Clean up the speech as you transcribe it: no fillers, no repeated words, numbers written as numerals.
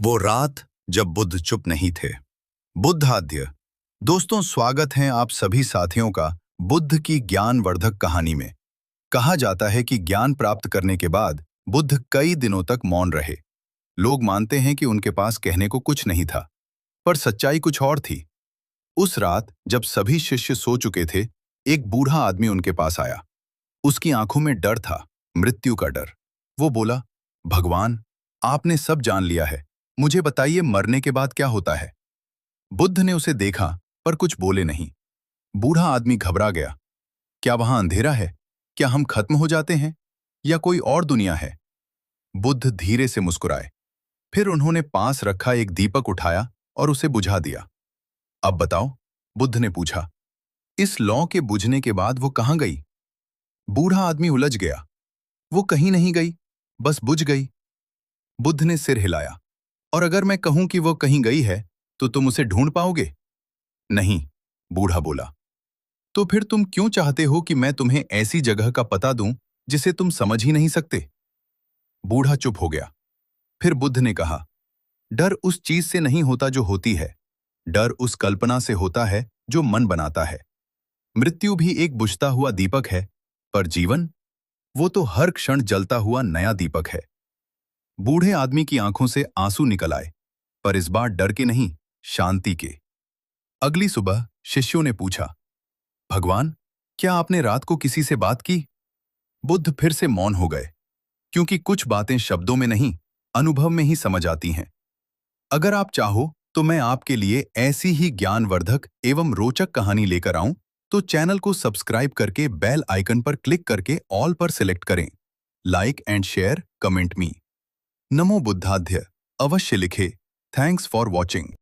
वो रात जब बुद्ध चुप नहीं थे। बुद्धाद्य। दोस्तों, स्वागत है आप सभी साथियों का बुद्ध की ज्ञानवर्धक कहानी में। कहा जाता है कि ज्ञान प्राप्त करने के बाद बुद्ध कई दिनों तक मौन रहे। लोग मानते हैं कि उनके पास कहने को कुछ नहीं था, पर सच्चाई कुछ और थी। उस रात जब सभी शिष्य सो चुके थे, एक बूढ़ा आदमी उनके पास आया। उसकी आंखों में डर था, मृत्यु का डर। वो बोला, भगवान, आपने सब जान लिया है, मुझे बताइए मरने के बाद क्या होता है। बुद्ध ने उसे देखा पर कुछ बोले नहीं। बूढ़ा आदमी घबरा गया। क्या वहां अंधेरा है? क्या हम खत्म हो जाते हैं या कोई और दुनिया है? बुद्ध धीरे से मुस्कुराए। फिर उन्होंने पास रखा एक दीपक उठाया और उसे बुझा दिया। अब बताओ, बुद्ध ने पूछा, इस लौ के बुझने के बाद वो कहां गई? बूढ़ा आदमी उलझ गया। वो कहीं नहीं गई, बस बुझ गई। बुद्ध ने सिर हिलाया। और अगर मैं कहूं कि वो कहीं गई है, तो तुम उसे ढूंढ पाओगे? नहीं, बूढ़ा बोला। तो फिर तुम क्यों चाहते हो कि मैं तुम्हें ऐसी जगह का पता दूं जिसे तुम समझ ही नहीं सकते? बूढ़ा चुप हो गया। फिर बुद्ध ने कहा, डर उस चीज से नहीं होता जो होती है। डर उस कल्पना से होता है जो मन बनाता है। मृत्यु भी एक बुझता हुआ दीपक है, पर जीवन, वो तो हर क्षण जलता हुआ नया दीपक है। बूढ़े आदमी की आंखों से आंसू निकल आए, पर इस बार डर के नहीं, शांति के। अगली सुबह शिष्यों ने पूछा, भगवान, क्या आपने रात को किसी से बात की? बुद्ध फिर से मौन हो गए, क्योंकि कुछ बातें शब्दों में नहीं, अनुभव में ही समझ आती हैं। अगर आप चाहो तो मैं आपके लिए ऐसी ही ज्ञानवर्धक एवं रोचक कहानी लेकर आऊं, तो चैनल को सब्सक्राइब करके बेल आइकन पर क्लिक करके ऑल पर सिलेक्ट करें। Like and share, comment me. नमो बुद्धाध्य। अवश्य लिखे। Thanks for watching.